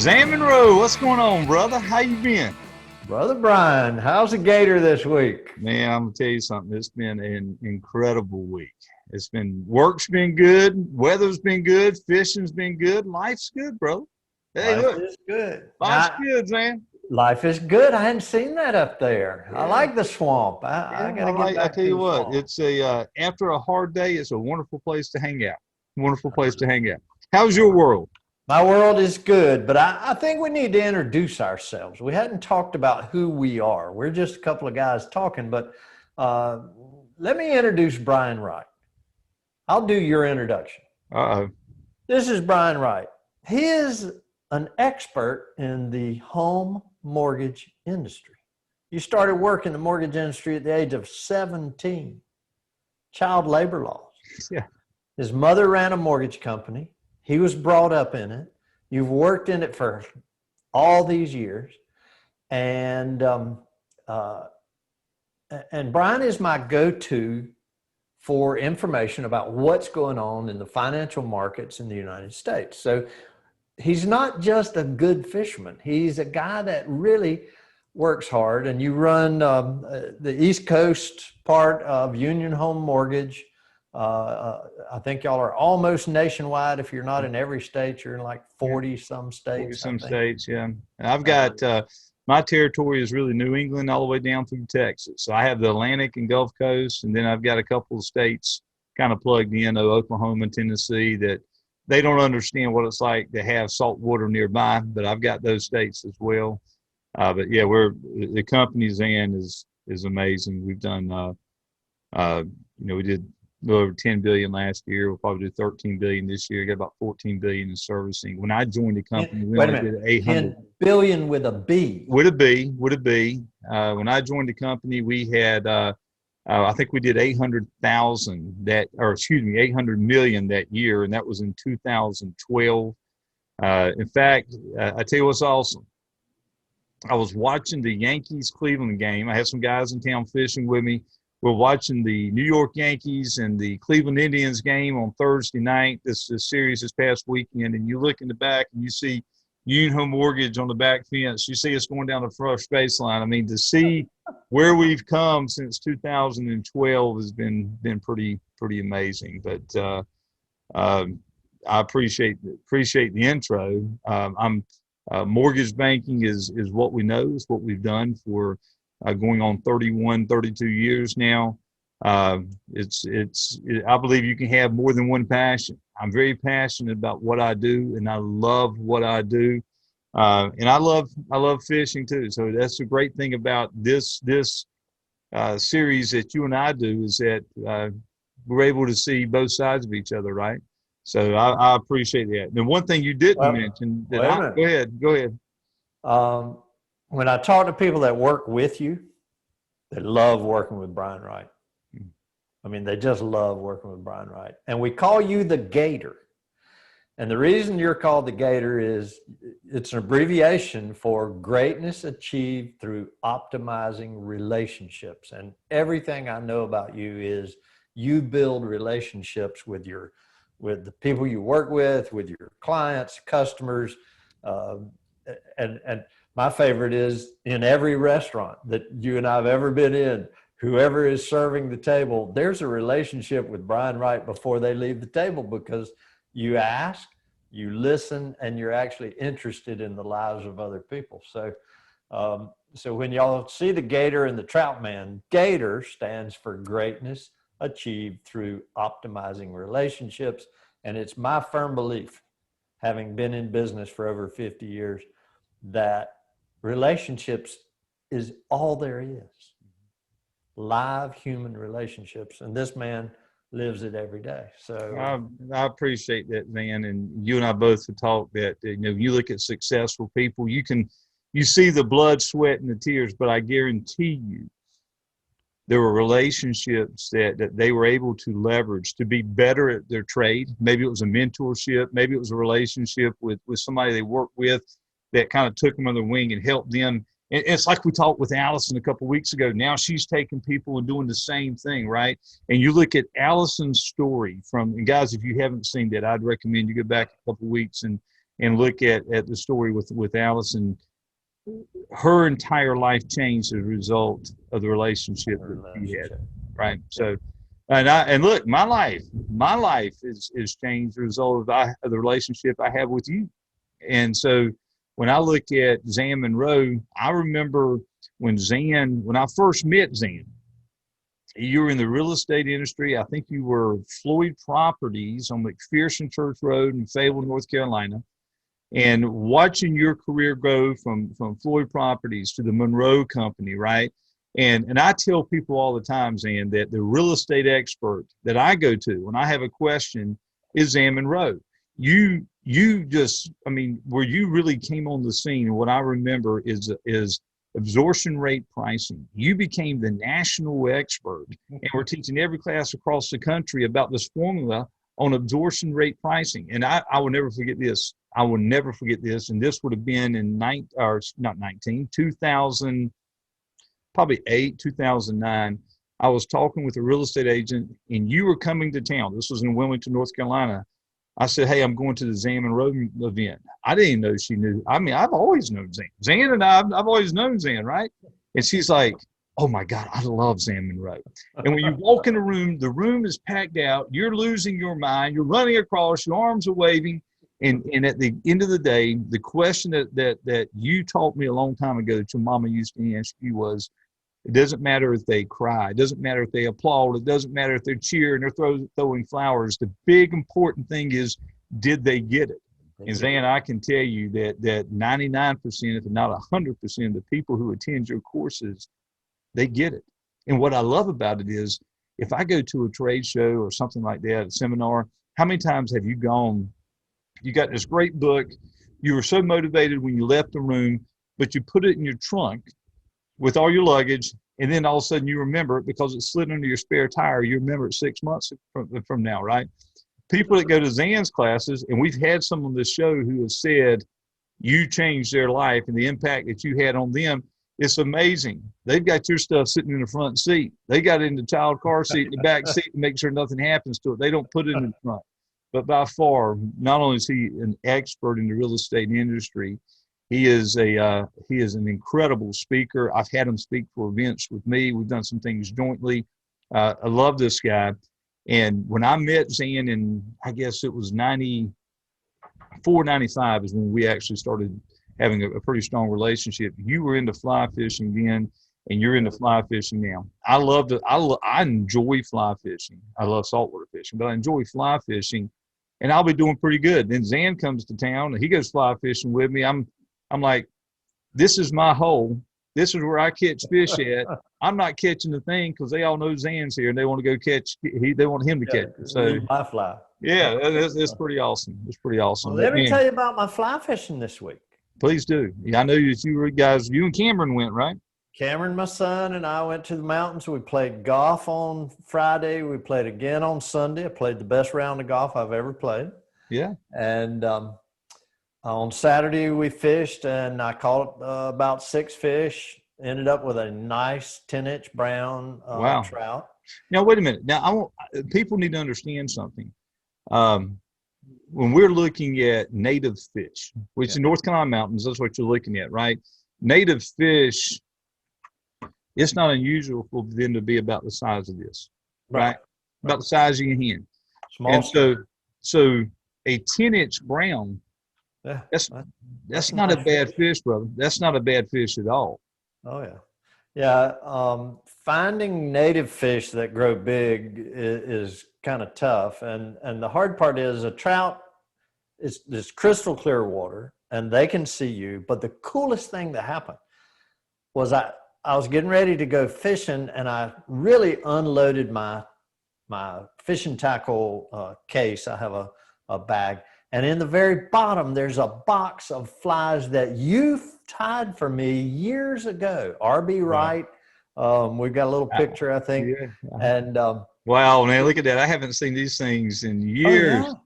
Monroe, what's going on, brother? How you been? Brother Bryan, how's the Gator this week? Man, I'm gonna tell you something. It's been an incredible week. Work's been good, weather's been good, fishing's been good, life's good, bro. Hey, Life look, is good. life's good, man. Life is good. I hadn't seen that up there. I Yeah, like the swamp. I got to get I back tell to you the what, swamp. it's after a hard day, it's a wonderful place to hang out. Wonderful place to hang out. How's your world? My world is good, but I think we need to introduce ourselves. We hadn't talked about who we are. We're just a couple of guys talking, but uh, let me introduce Bryan Wright. I'll do your introduction. Uh-oh. This is Bryan Wright. He is an expert in the home mortgage industry. You started working in the mortgage industry at the age of 17. Child labor laws. Yeah. His mother ran a mortgage company. He was brought up in it. You've worked in it for all these years. And Bryan is my go-to for information about what's going on in the financial markets in the United States. So he's not just a good fisherman. He's a guy that really works hard. And you run the East Coast part of Union Home Mortgage. I think y'all are almost nationwide. If you're not in every state, you're in like 40 some states. 40 some states, yeah. And I've got my territory is really New England all the way down through Texas. So I have the Atlantic and Gulf Coast, and then I've got a couple of states kind of plugged in, Oklahoma and Tennessee, that they don't understand what it's like to have salt water nearby, but I've got those states as well. But yeah, the company's in is amazing. We've done, we did a little over 10 billion last year. We'll probably do 13 billion this year. Got about 14 billion in servicing. When I joined the company, we Wait a only minute. did 800 billion with a B. Would it be? When I joined the company, we had, I think we did 800,000 800 million that year, and that was in 2012. In fact, I tell you what's awesome. I was watching the Yankees Cleveland game. I had some guys in town fishing with me. We're watching the New York Yankees and the Cleveland Indians game on Thursday night. This series this past weekend, and you look in the back and you see Union Home Mortgage on the back fence. You see us going down the first baseline. I mean, to see where we've come since 2012 has been pretty amazing. But I appreciate the intro. Mortgage banking is what we know, is what we've done for going on 31, 32 years now. I believe you can have more than one passion. I'm very passionate about what I do, and I love what I do. And I love fishing too. So that's the great thing about this series that you and I do, is that we're able to see both sides of each other, right? So I appreciate that. And one thing you didn't mention that go ahead. When I talk to people that work with you, they love working with Bryan Wright. I mean, they just love working with Bryan Wright. And we call you the Gator. And the reason you're called the Gator is it's an abbreviation for greatness achieved through optimizing relationships. And everything I know about you is you build relationships with the people you work with your clients, customers, and my favorite is in every restaurant that you and I have ever been in, whoever is serving the table, there's a relationship with Bryan Wright before they leave the table, because you ask, you listen, and you're actually interested in the lives of other people. So, so when y'all see the Gator and the Troutman, Gator stands for greatness achieved through optimizing relationships. And it's my firm belief, having been in business for over 50 years, that relationships is all there is. Live human relationships. And this man lives it every day. So I appreciate that, man. And you and I both have talked that, you look at successful people, you see the blood, sweat, and the tears, but I guarantee you there were relationships that they were able to leverage to be better at their trade. Maybe it was a mentorship. Maybe it was a relationship with somebody they worked with that kind of took them under the wing and helped them. And it's like we talked with Allison a couple of weeks ago. Now she's taking people and doing the same thing, right? And you look at Allison's story and guys, if you haven't seen that, I'd recommend you go back a couple of weeks and and look at the story with Allison, her entire life changed as a result of the relationship that she had, right? So, and look, my life is changed as a result of the relationship I have with you. And so when I look at Zan Monroe, I remember when I first met Zan, you were in the real estate industry. I think you were Floyd Properties on McPherson Church Road in Fayetteville, North Carolina. And watching your career go from Floyd Properties to the Monroe Company, right? And I tell people all the time, Zan, that the real estate expert that I go to when I have a question is Zan Monroe. You just, I mean, where you really came on the scene, what I remember is absorption rate pricing. You became the national expert, and we're teaching every class across the country about this formula on absorption rate pricing. And I will never forget this. I will never forget this. And this would have been in 2000, probably 2009. I was talking with a real estate agent, and you were coming to town. This was in Wilmington, North Carolina. I said, hey, I'm going to the Zan Monroe event. I didn't know she knew. I mean, I've always known Zan. Zan and I've always known Zan, right? And she's like, oh my God, I love Zan Monroe. And when you walk in the room is packed out. You're losing your mind. You're running across, your arms are waving. And at the end of the day, the question that you taught me a long time ago that your mama used to ask you was, it doesn't matter if they cry. It doesn't matter if they applaud. It doesn't matter if they're cheering or throwing flowers. The big important thing is, did they get it? And Zan, I can tell you that 99%, if not 100% of the people who attend your courses, they get it. And what I love about it is, if I go to a trade show or something like that, a seminar, how many times have you gone, you got this great book, you were so motivated when you left the room, but you put it in your trunk with all your luggage, and then all of a sudden you remember it because it slid under your spare tire. You remember it 6 months from now, right? People that go to Zan's classes, and we've had some on this show who have said you changed their life and the impact that you had on them. It's amazing. They've got your stuff sitting in the front seat. They got it in the child car seat, in the back seat, to make sure nothing happens to it. They don't put it in the front. But by far, not only is he an expert in the real estate industry, he is an incredible speaker. I've had him speak for events with me. We've done some things jointly. I love this guy. And when I met Zan in, I guess it was 94, 95 is when we actually started having a pretty strong relationship. You were into fly fishing then, and you're into fly fishing now. I enjoy fly fishing. I love saltwater fishing, but I enjoy fly fishing, and I'll be doing pretty good. Then Zan comes to town, and he goes fly fishing with me. I'm like, this is my hole. This is where I catch fish at. I'm not catching the thing because they all know Zan's here and they want to go catch. They want him to catch it. So my fly. Yeah, it's pretty awesome. It's pretty awesome. Well, let me tell you about my fly fishing this week. Please do. Yeah, I know that you and Cameron went, right? Cameron, my son, and I went to the mountains. We played golf on Friday. We played again on Sunday. I played the best round of golf I've ever played. Yeah. And on Saturday, we fished, and I caught about 6 fish. Ended up with a nice 10-inch brown trout. Now, wait a minute. Now, people need to understand something. When we're looking at native fish, which in North Carolina mountains, that's what you're looking at, right? Native fish, it's not unusual for them to be about the size of this, right? About the size of your hand. Small. And so a 10-inch brown, that's not a bad fish, brother. That's not a bad fish at all. Oh, yeah. Yeah. Finding native fish that grow big is kind of tough. And the hard part is a trout is this crystal clear water and they can see you. But the coolest thing that happened was I was getting ready to go fishing and I really unloaded my fishing tackle case. I have a bag. And in the very bottom, there's a box of flies that you tied for me years ago. R.B. Wright. We've got a little picture, I think. Yeah. And wow, man, look at that. I haven't seen these things in years. Oh,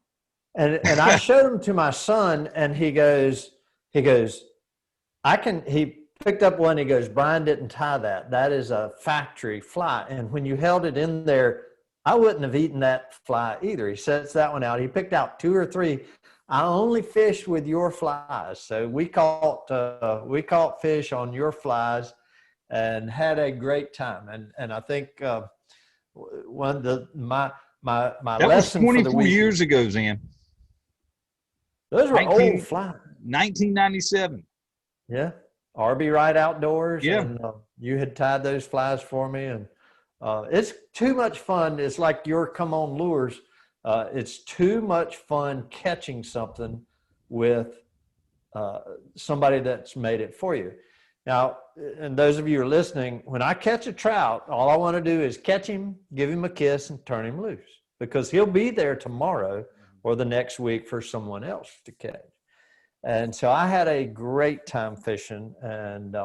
yeah. And I showed them to my son, and he goes, he picked up one. He goes, Bryan didn't tie that. That is a factory fly. And when you held it in there, I wouldn't have eaten that fly either. He sets that one out. He picked out 2 or 3. I only fished with your flies. So we caught fish on your flies and had a great time. And I think one of my That was lesson for the 24 week. years ago, Zan. Those were old flies. 1997. Yeah. RB Wright Outdoors. Yeah. And you had tied those flies for me. And it's too much fun. It's like your Come On Lures. It's too much fun catching something with somebody that's made it for you. Now, and those of you who are listening, when I catch a trout, all I want to do is catch him, give him a kiss, and turn him loose, because he'll be there tomorrow or the next week for someone else to catch. And so I had a great time fishing, and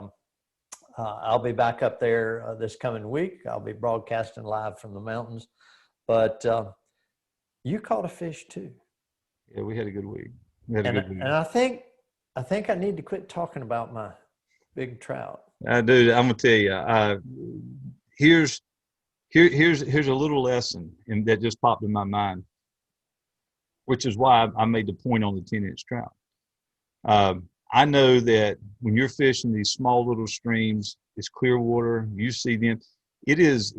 I'll be back up there this coming week. I'll be broadcasting live from the mountains. But you caught a fish too. Yeah, we had a good week. And I think I need to quit talking about my big trout. Dude, I'm gonna tell you. Here's a little lesson, and that just popped in my mind, which is why I made the point on the 10-inch trout. I know that when you're fishing these small little streams, it's clear water. You see them. It is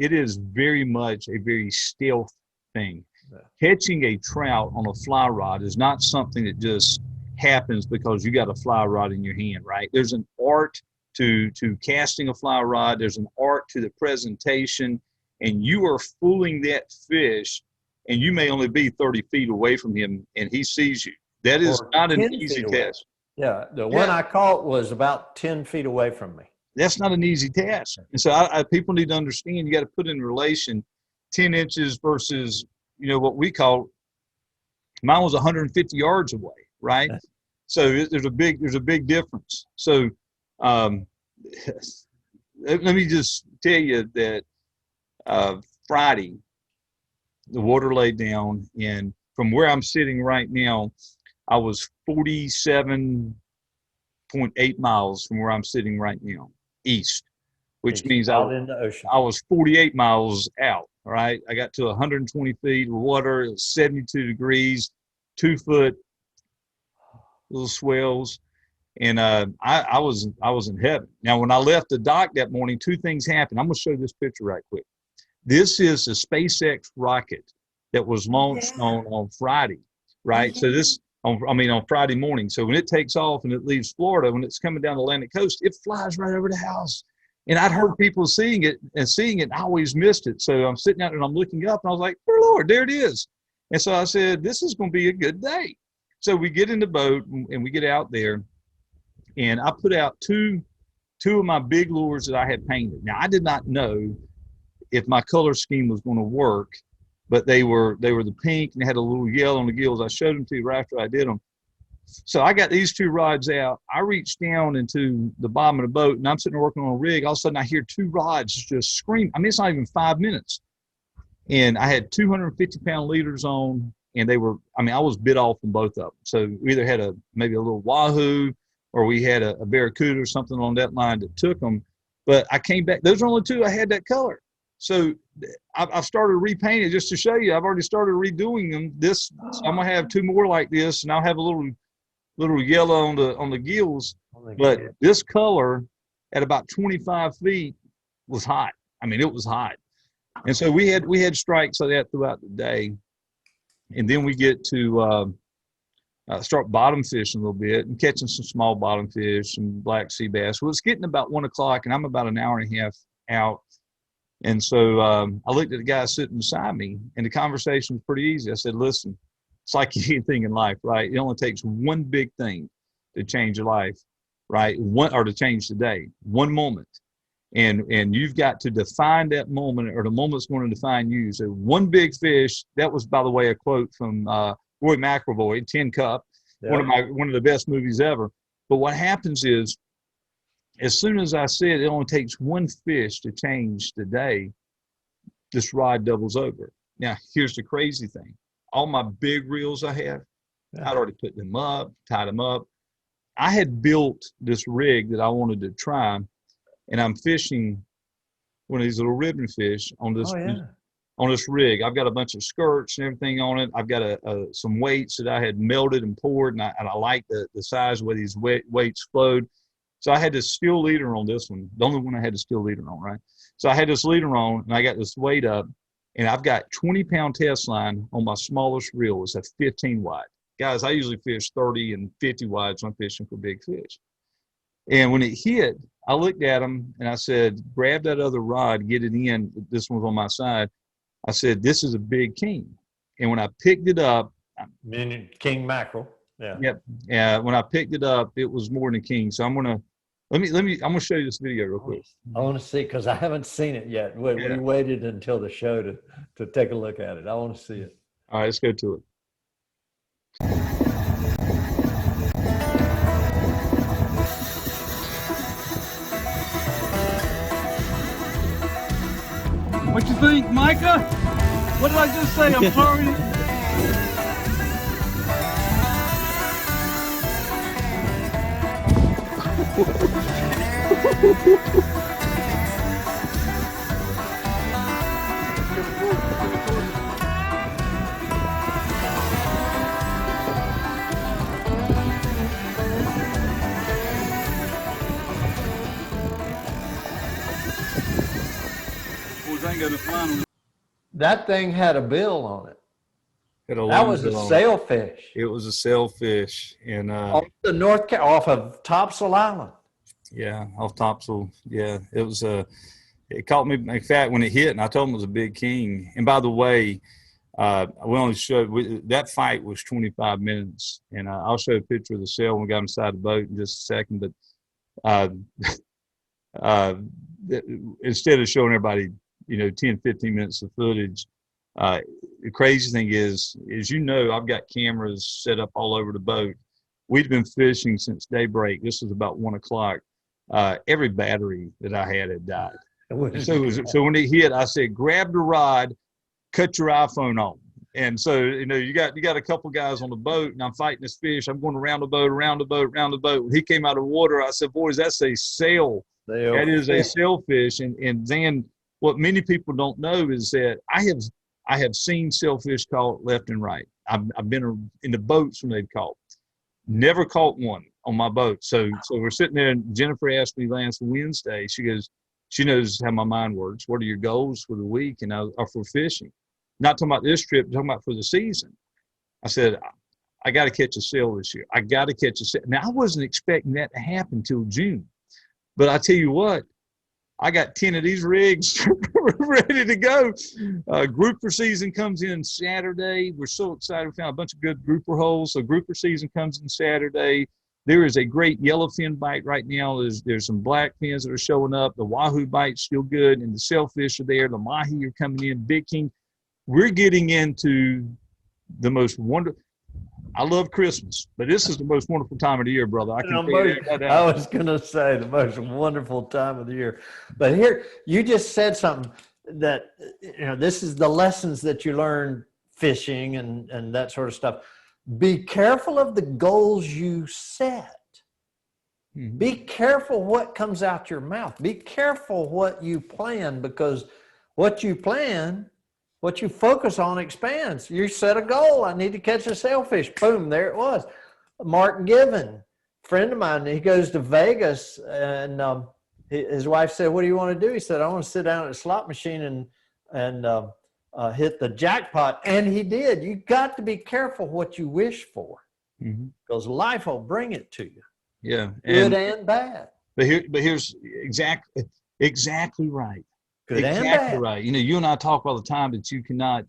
very much a very stealth thing. Yeah. Catching a trout on a fly rod is not something that just happens because you got a fly rod in your hand, right? There's an art to casting a fly rod. There's an art to the presentation, and you are fooling that fish, and you may only be 30 feet away from him, and he sees you. That is not an easy task. Yeah, the one I caught was about 10 feet away from me. That's not an easy task. And so people need to understand, you got to put in relation 10 inches versus, what we call, mine was 150 yards away, right? So there's a big difference. So let me just tell you that Friday, the water laid down, and from where I'm sitting right now, I was 47.8 miles from where I'm sitting right now, east, which means I was 48 miles out, right? I got to 120 feet of water, it was 72 degrees, 2 foot little swells. And I was in heaven. Now, when I left the dock that morning, 2 things happened. I'm going to show you this picture right quick. This is a SpaceX rocket that was launched on Friday, right? So this, on Friday morning. So when it takes off and it leaves Florida, when it's coming down the Atlantic coast, it flies right over the house. And I'd heard people seeing it, and I always missed it. So I'm sitting out and I'm looking up, and I was like, "Dear Lord, there it is." And so I said, "This is going to be a good day." So we get in the boat and we get out there, and I put out two of my big lures that I had painted. Now, I did not know if my color scheme was going to work, but they were the pink and they had a little yellow on the gills. I showed them to you right after I did them. So I got these 2 rods out. I reached down into the bottom of the boat, and I'm sitting there working on a rig. All of a sudden, I hear 2 rods just scream. It's not even 5 minutes. And I had 250-pound leaders on, and they were, I was bit off on both of them. So we either had maybe a little wahoo, or we had a barracuda or something on that line that took them. But I came back. Those are only 2 I had that color. So I've started repainting just to show you. I've already started redoing them. So I'm gonna have 2 more like this, and I'll have a little yellow on the gills. But this color at about 25 feet was hot. It was hot. And so we had strikes like that throughout the day, and then we get to start bottom fishing a little bit and catching some small bottom fish, some black sea bass. Well, it's getting about 1 o'clock, and I'm about an hour and a half out. And so I looked at the guy sitting beside me, and the conversation was pretty easy. I said, "Listen, it's like anything in life, right? It only takes one big thing to change your life, right? Or to change the day, one moment. And you've got to define that moment, or the moment's going to define you." So one big fish, that was, by the way, a quote from Roy McIlroy, Tin Cup, one of the best movies ever. But what happens is, as soon as I said it only takes one fish to change the day, this rod doubles over. Now, here's the crazy thing. All my big reels I have, I'd already put them up, tied them up. I had built this rig that I wanted to try, and I'm fishing one of these little ribbon fish on this on this rig. I've got a bunch of skirts and everything on it. I've got some weights that I had melted and poured, and I like the size where these weights flowed. So I had this steel leader on this one, the only one I had a steel leader on, right? So I had this leader on, and I got this weight up, and I've got 20-pound test line on my smallest reel. It's a 15 wide. Guys, I usually fish 30 and 50 wides when I'm fishing for big fish. And when it hit, I looked at him and I said, grab that other rod, get it in. This one's on my side. I said, this is a big king. And when I picked it up, Meaning king mackerel. Yeah. Yep. Yeah. When I picked it up, it was more than a king. So I'm gonna I'm gonna show you this video real quick. I want to see, because I haven't seen it yet. We waited until the show to take a look at it. I want to see it. All right, let's go to it. What you think, Micah? What did I just say? I'm sorry. That thing had a bill on it. That was a sailfish. It was a sailfish, and off the off of Topsail Island. Yeah, off Topsail. Yeah, it was it caught me. In fact, when it hit, and I told him it was a big king. And by the way, we only showed that fight was 25 minutes, and I'll show a picture of the sail when we got inside the boat in just a second. But instead of showing everybody, 10, 15 minutes of footage. The crazy thing is, I've got cameras set up all over the boat. We've been fishing since daybreak. This was about 1 o'clock. Every battery that I had died. So when it hit, I said, grab the rod, cut your iPhone on. And so, you got a couple guys on the boat, and I'm fighting this fish. I'm going around the boat, around the boat, around the boat. When he came out of the water, I said, boys, that's a sail. That is a sailfish. And then what many people don't know is that I have seen sailfish caught left and right. I've been in the boats when they've caught. Never caught one on my boat. So we're sitting there, and Jennifer asked me last Wednesday, she goes, she knows how my mind works. What are your goals for the week or for fishing? Not talking about this trip, talking about for the season. I said, I got to catch a sail this year. I got to catch a sail. Now, I wasn't expecting that to happen till June. But I tell you what, I got 10 of these rigs ready to go. Grouper season comes in Saturday. We're so excited. We found a bunch of good grouper holes. So grouper season comes in Saturday. There is a great yellowfin bite right now. There's some black fins that are showing up. The wahoo bite's still good, and the sailfish are there. The mahi are coming in, big king. We're getting into the most wonderful. I love Christmas, but this is the most wonderful time of the year, brother. I can tell you that. I was going to say the most wonderful time of the year. But here, you just said something that, this is the lessons that you learn fishing and that sort of stuff. Be careful of the goals you set. Mm-hmm. Be careful what comes out your mouth. Be careful what you plan, because what you plan, what you focus on expands. You set a goal. I need to catch a sailfish. Boom, there it was. Mark Given, friend of mine, he goes to Vegas, and his wife said, what do you want to do? He said, I want to sit down at a slot machine and hit the jackpot. And he did. You got to be careful what you wish for, because life will bring it to you. Yeah. Good and bad. But here's exactly right. Good and bad. Right. You and I talk all the time that you cannot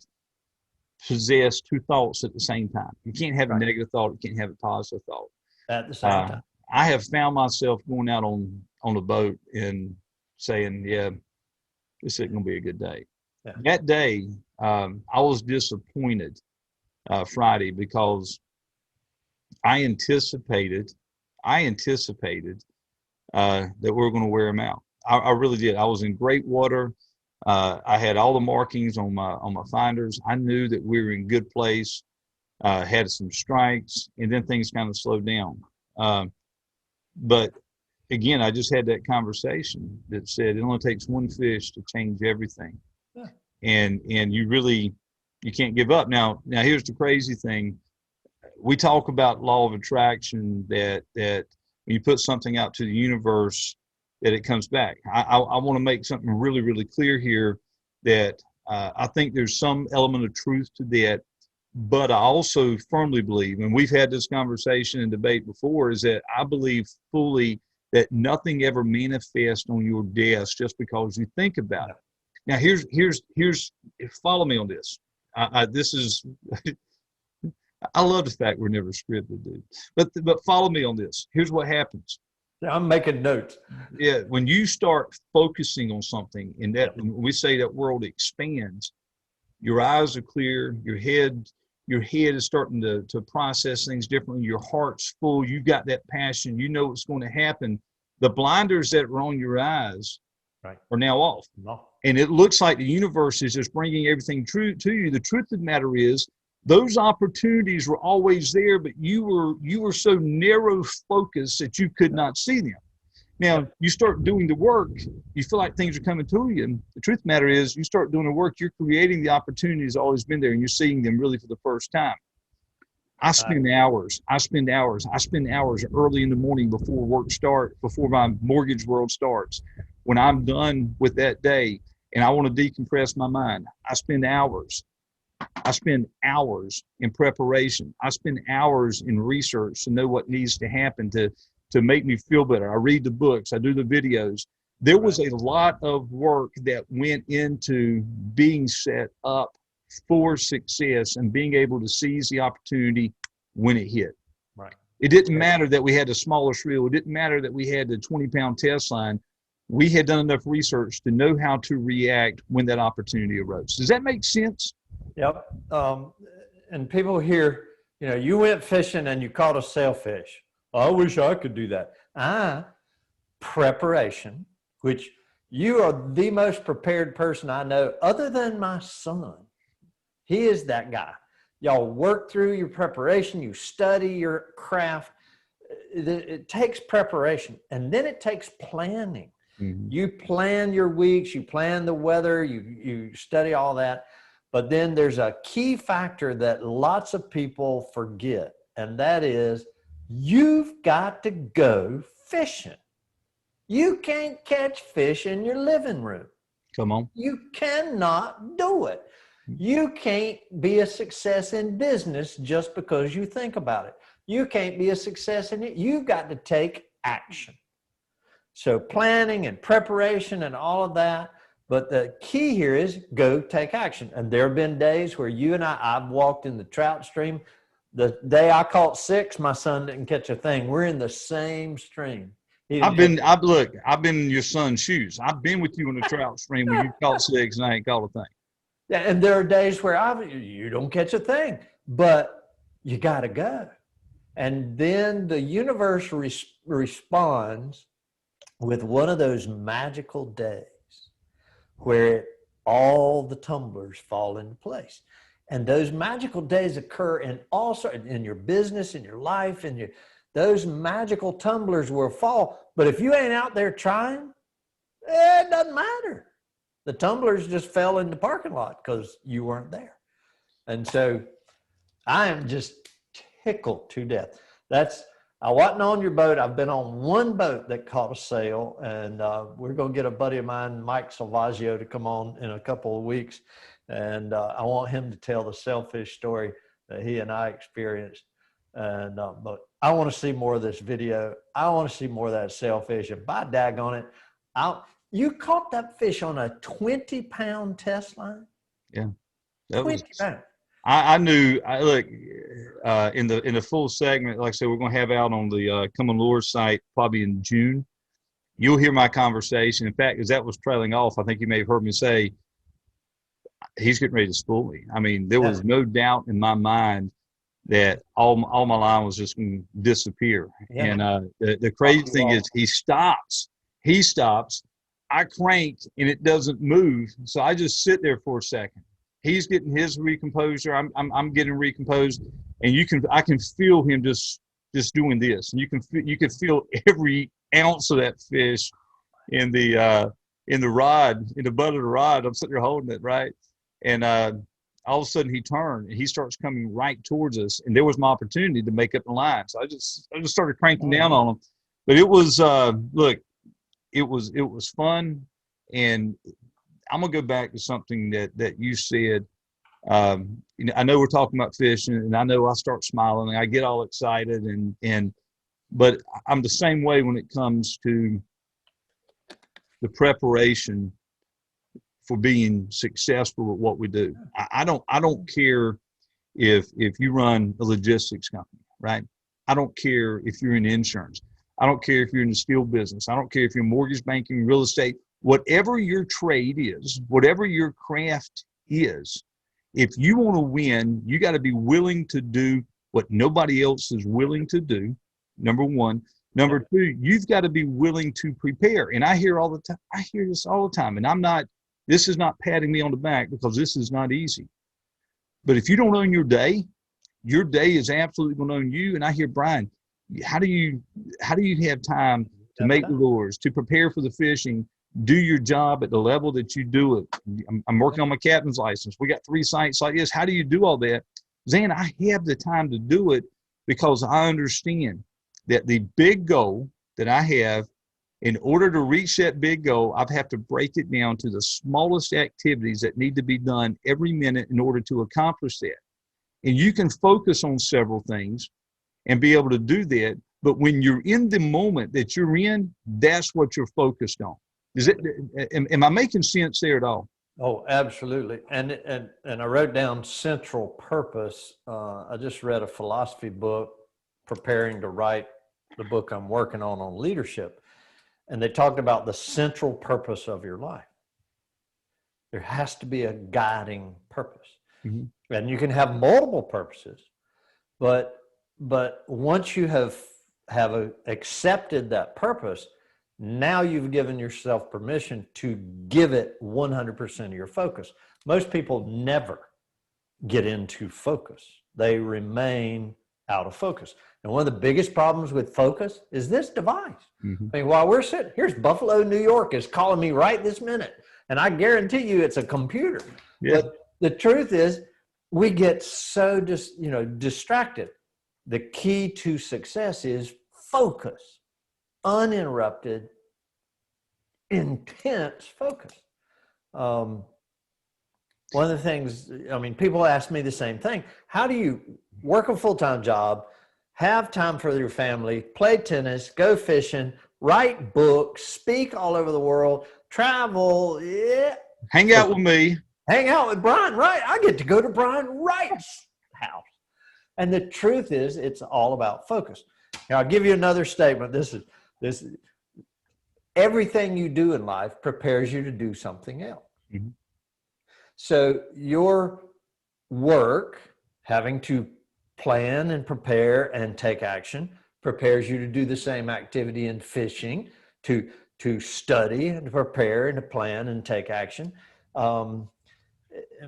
possess two thoughts at the same time. You can't have a negative thought. You can't have a positive thought at the same time. I have found myself going out on a boat and saying, yeah, this isn't going to be a good day. Yeah. That day, I was disappointed Friday, because I anticipated that we were going to wear them out. I really did. I was in great water. I had all the markings on my finders. I knew that we were in good place. Had some strikes, and then things kind of slowed down. But again, I just had that conversation that said it only takes one fish to change everything. Yeah. and you can't give up. Now here's the crazy thing. We talk about law of attraction, that when you put something out to the universe, that it comes back. I want to make something really, really clear here, that I think there's some element of truth to that, but I also firmly believe, and we've had this conversation and debate before, is that I believe fully that nothing ever manifests on your desk just because you think about it. Now here's follow me on this. This is I love the fact we're never scripted, dude. But follow me on this. Here's what happens. I'm making notes. Yeah, when you start focusing on something, and that when we say that world expands, your eyes are clear, your head is starting to process things differently, your heart's full, you've got that passion, you know what's going to happen. The blinders that were on your eyes are now off. No. And it looks like the universe is just bringing everything true to you. The truth of the matter is, those opportunities were always there, but you were so narrow focused that you could not see them. Now, you start doing the work, you feel like things are coming to you. And the truth of the matter is, you start doing the work, you're creating the opportunities that always been there, and you're seeing them really for the first time. I spend hours early in the morning before work starts, before my mortgage world starts. When I'm done with that day and I want to decompress my mind, I spend hours in preparation. I spend hours in research to know what needs to happen to make me feel better. I read the books, I do the videos. There was a lot of work that went into being set up for success and being able to seize the opportunity when it hit. Right. It didn't matter that we had the smallest reel. It didn't matter that we had the 20-pound test line. We had done enough research to know how to react when that opportunity arose. Does that make sense? Yep. And people hear, you went fishing and you caught a sailfish. I wish I could do that. Preparation, which you are the most prepared person I know, other than my son. He is that guy. Y'all work through your preparation, you study your craft. It takes preparation, and then it takes planning. Mm-hmm. You plan your weeks, you plan the weather, you study all that. But then there's a key factor that lots of people forget, and that is you've got to go fishing. You can't catch fish in your living room. Come on. You cannot do it. You can't be a success in business just because you think about it. You can't be a success in it. You've got to take action. So planning and preparation and all of that. But the key here is go take action. And there have been days where you and I've walked in the trout stream. The day I caught 6, my son didn't catch a thing. We're in the same stream. I've been in your son's shoes. I've been with you in the trout stream when you caught 6 and I ain't caught a thing. Yeah, and there are days where you don't catch a thing, but you got to go. And then the universe responds with one of those magical days where all the tumblers fall into place. And those magical days occur in your business, in your life, those magical tumblers will fall. But if you ain't out there trying, it doesn't matter. The tumblers just fell in the parking lot because you weren't there. And so I am just tickled to death. I wasn't on your boat. I've been on one boat that caught a sail, and we're going to get a buddy of mine, Mike Salvaggio, to come on in a couple of weeks. And I want him to tell the sailfish story that he and I experienced. And but I want to see more of this video. I want to see more of that sailfish. And by daggone it, you caught that fish on a 20-pound test line? Yeah. 20 pounds. I knew. Look, in the full segment, like I said, we're going to have out on the Come on Lure site probably in June. You'll hear my conversation. In fact, as that was trailing off, I think you may have heard me say, he's getting ready to spool me. I mean, there was no doubt in my mind that all my line was just going to disappear. Yeah. And the crazy thing is he stops. I crank and it doesn't move. So I just sit there for a second. He's getting his recomposure. I'm getting recomposed, and I can feel him just doing this. And you can feel every ounce of that fish in the rod, in the butt of the rod. I'm sitting there holding it, right? And all of a sudden he turned and he starts coming right towards us, and there was my opportunity to make up the line. So I just started cranking down on him. But it was look, it was fun. And I'm gonna go back to something that you said. You know, I know we're talking about fishing, and I know I start smiling and I get all excited, but I'm the same way when it comes to the preparation for being successful at what we do. I don't care if you run a logistics company, right? I don't care if you're in insurance. I don't care if you're in the steel business. I don't care if you're in mortgage banking, real estate, whatever your trade is, whatever your craft is. If you want to win, you got to be willing to do what nobody else is willing to do. Number one. Number two, you've got to be willing to prepare. And I hear this all the time. And this is not patting me on the back, because this is not easy. But if you don't own your day is absolutely going to own you. And I hear, Bryan, how do you have time to make the lures, to prepare for the fishing, do your job at the level that you do it? I'm working on my captain's license. We got 3 sites like this. How do you do all that? Zan, I have the time to do it because I understand that the big goal that I have, in order to reach that big goal, I have to break it down to the smallest activities that need to be done every minute in order to accomplish that. And you can focus on several things and be able to do that. But when you're in the moment that you're in, that's what you're focused on. Am I making sense there at all? Oh, absolutely. And I wrote down central purpose. I just read a philosophy book preparing to write the book I'm working on leadership. And they talked about the central purpose of your life. There has to be a guiding purpose. Mm-hmm. And you can have multiple purposes, but once you have accepted that purpose, now you've given yourself permission to give it 100% of your focus. Most people never get into focus. They remain out of focus. And one of the biggest problems with focus is this device. Mm-hmm. I mean, while we're sitting, here's Buffalo, New York is calling me right this minute. And I guarantee you it's a computer. Yeah. But the truth is we get so distracted. The key to success is focus, uninterrupted, intense focus. One of the things, people ask me the same thing. How do you work a full-time job, have time for your family, play tennis, go fishing, write books, speak all over the world, travel, hang out with me, hang out with Bryan Wright? I get to go to Bryan Wright's house. And the truth is, it's all about focus. Now, I'll give you another statement. This is everything you do in life prepares you to do something else. Mm-hmm. So your work, having to plan and prepare and take action, prepares you to do the same activity in fishing, to study and to prepare and to plan and take action. In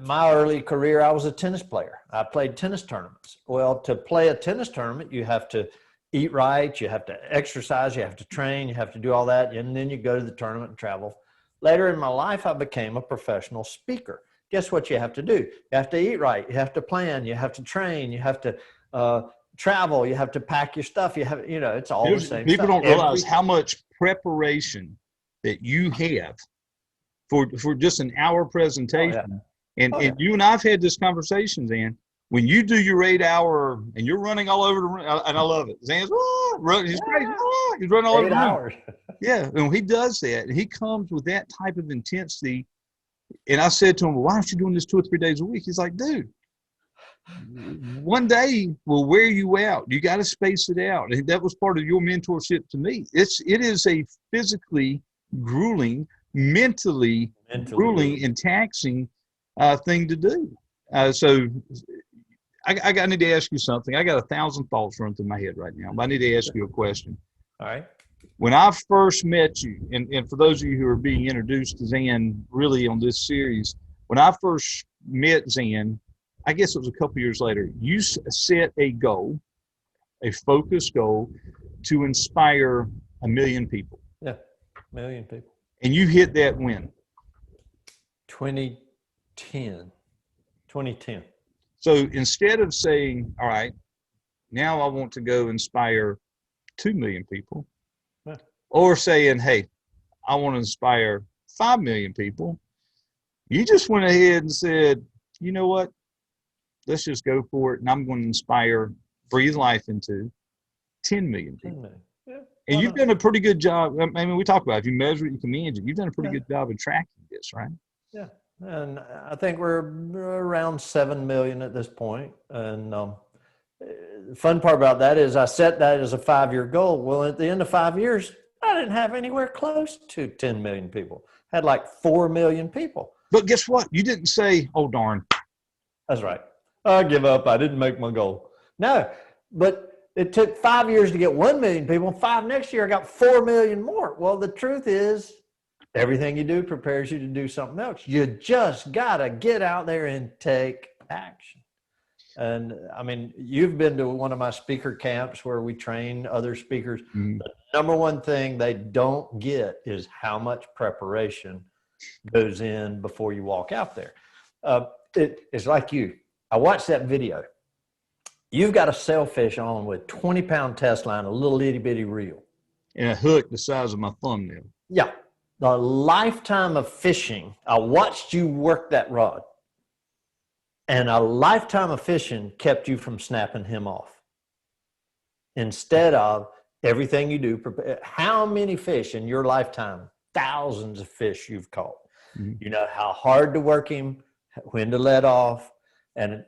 my early career, I was a tennis player. I played tennis tournaments. Well, to play a tennis tournament, you have to eat right, you have to exercise, you have to train, you have to do all that, and then you go to the tournament and travel. Later in my life, I became a professional speaker. Guess what you have to do? You have to eat right, you have to plan, you have to train, you have to travel, you have to pack your stuff, it's all the same People stuff. Don't realize how much preparation that you have for just an hour presentation. Oh, yeah. And you and I've had this conversation, Zan. When you do your 8 hour and you're running all over the room, and I love it. Zan's he's crazy. He's running all over the room. 8 hours. Yeah, and when he does that, and he comes with that type of intensity. And I said to him, well, why aren't you doing this 2 or 3 days a week? He's like, dude, one day will wear you out. You got to space it out. And that was part of your mentorship to me. It is a physically grueling, mentally grueling and taxing thing to do. So I need to ask you something. I got 1,000 thoughts running through my head right now, but I need to ask you a question. All right. When I first met you, and for those of you who are being introduced to Zan really on this series, when I first met Zan, I guess it was a couple years later, you set a goal, a focused goal to inspire 1 million people. Yeah, 1 million people. And you hit that when? 2010. 2010. So instead of saying, all right, now I want to go inspire 2 million people, Yeah. or saying, hey, I want to inspire 5 million people, you just went ahead and said, you know what, let's just go for it. And I'm going to inspire, breathe life into 10 million 10 people. million. Yeah, And why you've not? done a pretty good job. I mean, we talk about it. If you measure it, you can manage it. You've done a pretty Yeah. good job of tracking this, right? Yeah, and I think we're around 7 million at this point. And the fun part about that is I set that as a 5-year goal. Well, at the end of 5 years, I didn't have anywhere close to 10 million people. I had like 4 million people. But guess what? You didn't say, oh, darn. That's right. I give up. I didn't make my goal. No, but it took 5 years to get 1 million people. 5 next year, I got 4 million more. Well, the truth is, everything you do prepares you to do something else. You just got to get out there and take action. And I mean, you've been to one of my speaker camps where we train other speakers. Mhm. The number one thing they don't get is how much preparation goes in before you walk out there. It's like you. I watched that video. You've got a sailfish on with 20-pound test line, a little itty bitty reel. And a hook the size of my thumbnail. Yeah. The lifetime of fishing, I watched you work that rod, and a lifetime of fishing kept you from snapping him off. Instead of everything you do, how many fish in your lifetime, thousands of fish you've caught. Mhm. You know how hard to work him, when to let off, and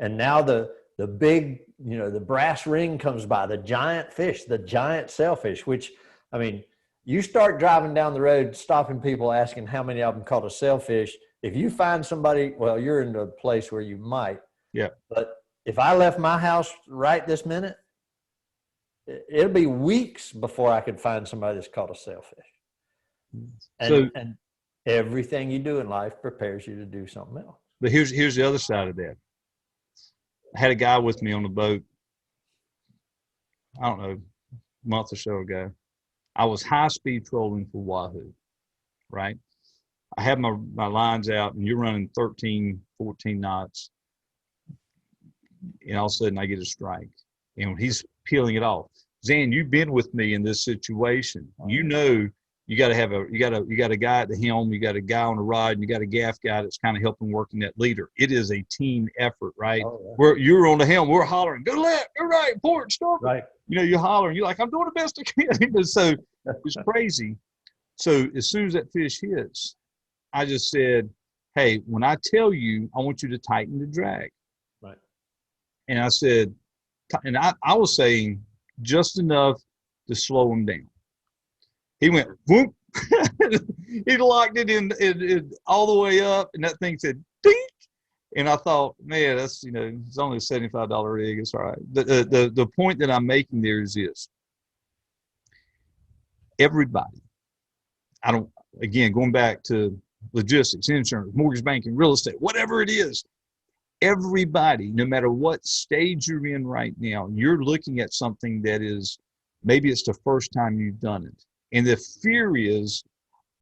now the big, you know, the brass ring comes by, the giant fish, the giant sailfish, which, I mean, you start driving down the road, stopping people, asking how many of them caught a sailfish. If you find somebody, well, you're in a place where you might. Yeah. But if I left my house right this minute, it'll be weeks before I could find somebody that's caught a sailfish. And everything you do in life prepares you to do something else. But here's the other side of that. I had a guy with me on the boat, I don't know, a month or so ago. I was high-speed trolling for wahoo, right? I have my lines out, and you're running 13, 14 knots, and all of a sudden I get a strike. And he's peeling it off. Zan, you've been with me in this situation. You know you got to have a guy at the helm, you got a guy on the rod, and you got a gaff guy that's kind of helping working that leader. It is a team effort, right? Oh, yeah. Where you're on the helm, we're hollering, go left, go right, port, start. Right. You know, you're hollering, you're like, I'm doing the best I can. So it's crazy. So as soon as that fish hits, I just said, hey, when I tell you, I want you to tighten the drag. Right. And I said, and I was saying just enough to slow him down. He went, whoop. He locked it in all the way up, and that thing said, ding. And I thought, man, that's, you know, it's only a $75 rig. It's all right. The point that I'm making there is this. Everybody, again, going back to logistics, insurance, mortgage banking, real estate, whatever it is, everybody, no matter what stage you're in right now, you're looking at something that is, maybe it's the first time you've done it. And the fear is,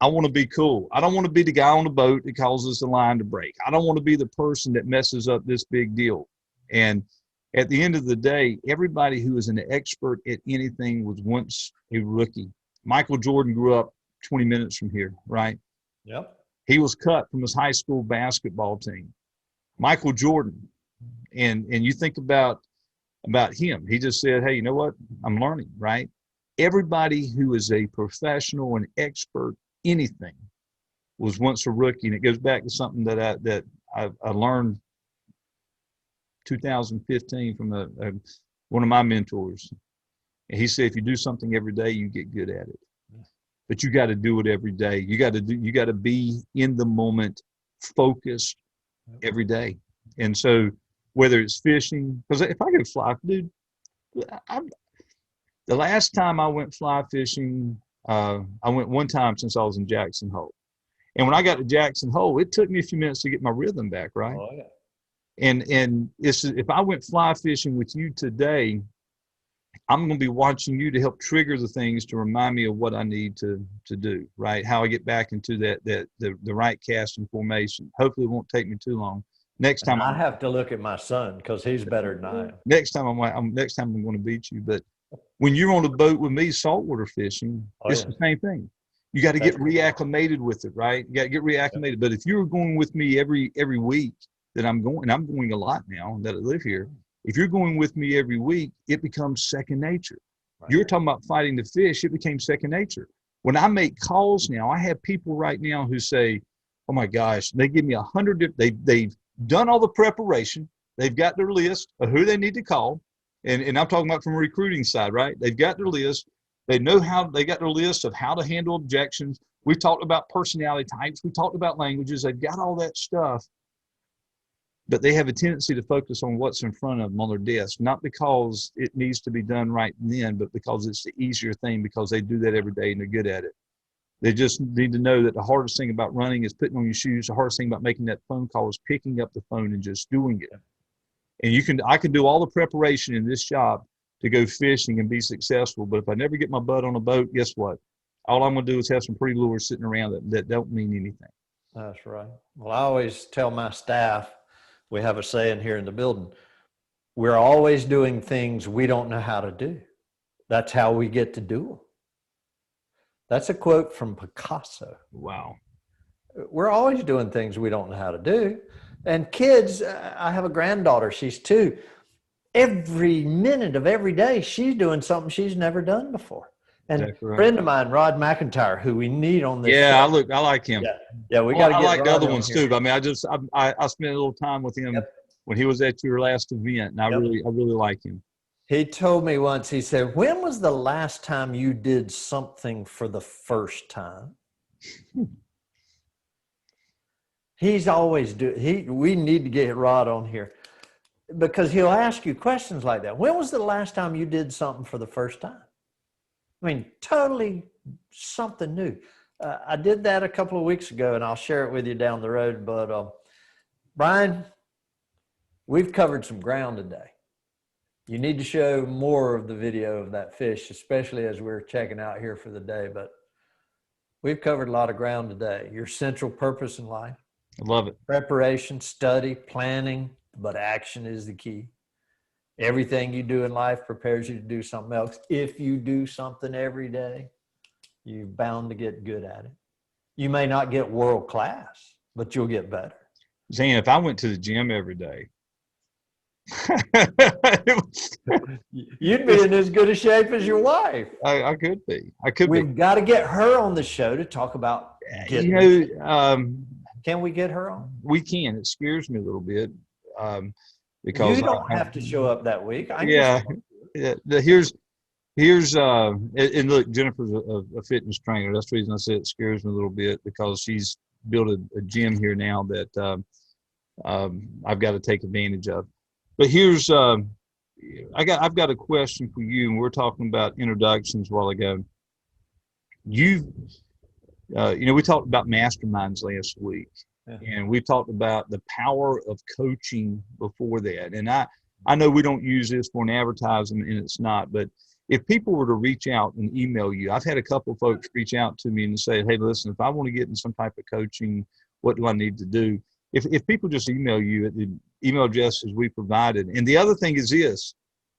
I want to be cool. I don't want to be the guy on the boat that causes the line to break. I don't want to be the person that messes up this big deal. And at the end of the day, everybody who is an expert at anything was once a rookie. Michael Jordan grew up 20 minutes from here, right? Yep. He was cut from his high school basketball team. Michael Jordan, and you think about him. He just said, hey, you know what? I'm learning, right? Everybody who is a professional and expert anything was once a rookie. And it goes back to something that I learned 2015 from one of my mentors. And he said, if you do something every day, you get good at it. But you got to do it every day. You got to be in the moment, focused every day. And so whether it's fishing, because if I go fly, dude, the last time I went fly fishing, I went one time since I was in Jackson Hole. And when I got to Jackson Hole, it took me a few minutes to get my rhythm back, right? Oh, yeah. And if I went fly fishing with you today, I'm going to be watching you to help trigger the things to remind me of what I need to do, right? How I get back into the right casting formation. Hopefully it won't take me too long. Next time, I have to look at my son because he's better than I am. next time I'm going to beat you. But when you're on a boat with me, saltwater fishing, it's the same thing. You got to get reacclimated with it, right? You got to get reacclimated. But if you're going with me every week that I'm going, and I'm going a lot now that I live here, if you're going with me every week, it becomes second nature. Right. You're talking about fighting the fish, it became second nature. When I make calls now, I have people right now who say, oh my gosh, they give me 100, they've done all the preparation. They've got their list of who they need to call. And I'm talking about from a recruiting side, right? They've got their list. They know they got their list of how to handle objections. We talked about personality types. We talked about languages. They've got all that stuff. But they have a tendency to focus on what's in front of them on their desk, not because it needs to be done right then, but because it's the easier thing, because they do that every day and they're good at it. They just need to know that the hardest thing about running is putting on your shoes. The hardest thing about making that phone call is picking up the phone and just doing it. And I can do all the preparation in this job to go fishing and be successful. But if I never get my butt on a boat, guess what? All I'm going to do is have some pretty lures sitting around that don't mean anything. That's right. Well, I always tell my staff, we have a saying here in the building, we're always doing things we don't know how to do. That's how we get to do them. That's a quote from Picasso. Wow. We're always doing things we don't know how to do. And kids, I have a granddaughter, she's 2. Every minute of every day, she's doing something she's never done before. And a friend of mine, Rod McIntyre, who we need on this show. I like him. Yeah, we got to get I like the Rod other ones here. too. But I mean, I spent a little time with him when he was at your last event, and I really like him. He told me once, he said, when was the last time you did something for the first time? He's always we need to get Rod on here because he'll ask you questions like that. When was the last time you did something for the first time? I mean, totally something new. I did that a couple of weeks ago, and I'll share it with you down the road. But Bryan, we've covered some ground today. You need to show more of the video of that fish, especially as we're checking out here for the day. But we've covered a lot of ground today. Your central purpose in life. I love it. Preparation, study, planning, but action is the key. Everything you do in life prepares you to do something else. If you do something every day, you're bound to get good at it. You may not get world class, but you'll get better. Zan, if I went to the gym every day, you'd be in as good a shape as your wife. I could be. We've got to get her on the show to talk about getting. Can we get her on? We can. It scares me a little bit because you don't have to show up that week. Here's and look, Jennifer's a fitness trainer. That's the reason I said it scares me a little bit, because she's built a gym here now that I've got to take advantage of. But here's I've got a question for you, and we're talking about introductions a while ago. We talked about masterminds last week, and we talked about the power of coaching before that. And I know we don't use this for an advertisement, and it's not, but if people were to reach out and email you, I've had a couple of folks reach out to me and say, hey, listen, if I want to get in some type of coaching, what do I need to do? If people just email you at the email addresses we provided. And the other thing is this,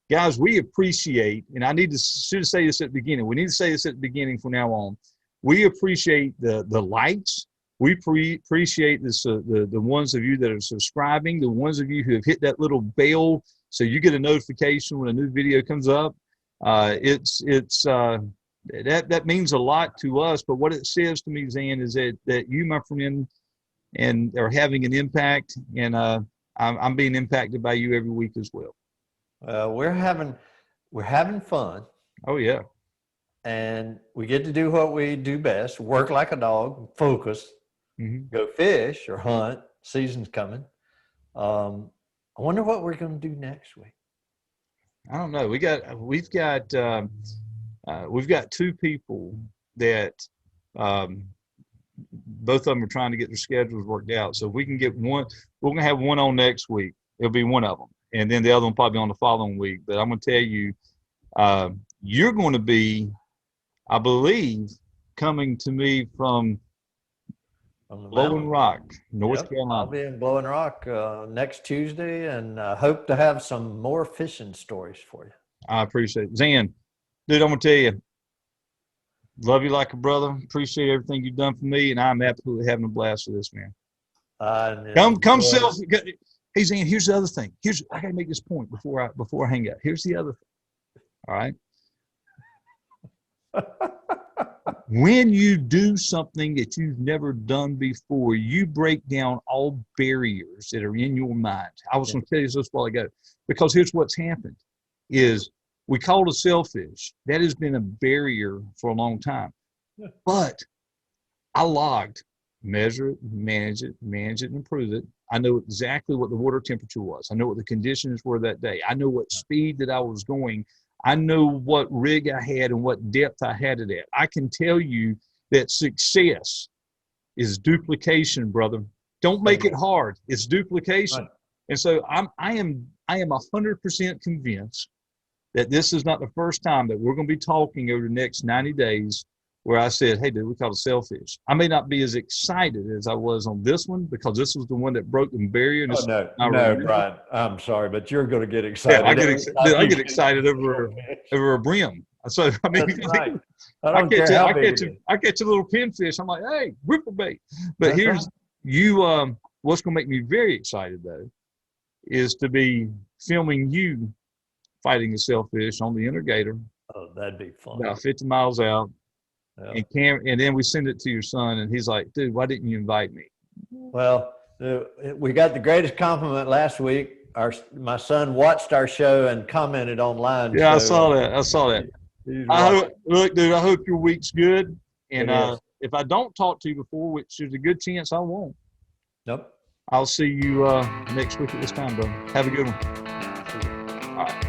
guys, we appreciate, and I should say this at the beginning. We need to say this at the beginning from now on. We appreciate the likes. We appreciate this, the ones of you that are subscribing, the ones of you who have hit that little bell so you get a notification when a new video comes up. That means a lot to us. But what it says to me, Zan, is that you, my friend, and are having an impact, and I'm being impacted by you every week as well. We're having fun. Oh yeah. And we get to do what we do best, work like a dog, focus, go fish or hunt. Season's coming. I wonder what we're going to do next week. I don't know. We've got 2 people that both of them are trying to get their schedules worked out. So if we can get one, we're going to have one on next week. It'll be one of them. And then the other one probably on the following week. But I'm going to tell you, you're going to be, I believe, coming to me from On the Blowing mountain. Rock, North Yep, I'll Carolina. be in Blowing Rock next Tuesday, and hope to have some more fishing stories for you. I appreciate it. Zan, dude, I'm going to tell you, love you like a brother. Appreciate everything you've done for me, and I'm absolutely having a blast with this, man. Come self. Hey, Zan, here's the other thing. I got to make this point before I hang up. Here's the other thing. All right. When you do something that you've never done before, you break down all barriers that are in your mind. I was going to tell you this a while ago, because here's what's happened is we call it a sailfish. That has been a barrier for a long time. But I logged, measure it, manage it, and improve it. I know exactly what the water temperature was. I know what the conditions were that day. I know what speed that I was going. I know what rig I had and what depth I had it at. I can tell you that success is duplication, brother. Don't make it hard. It's duplication. Right. And so I am 100% convinced that this is not the first time that we're going to be talking over the next 90 days where I said, hey, dude, we caught a sailfish. I may not be as excited as I was on this one because this was the one that broke the barrier. And no, Bryan, I'm sorry, but you're going to get excited. Yeah, I get excited over a brim. So, I mean, that's right. I catch a little pinfish. I'm like, hey, whipper bait. But that's here's right. What's going to make me very excited, though, is to be filming you fighting a sailfish on the inner Gator. Oh, that'd be fun. About 50 miles out. Yeah. And then we send it to your son, and he's like, dude, why didn't you invite me? Well, we got the greatest compliment last week. My son watched our show and commented online. Yeah, so, I saw that. Look, dude, I hope your week's good. And if I don't talk to you before, which there's a good chance I won't. Nope. I'll see you next week at this time, bro. Have a good one. All right.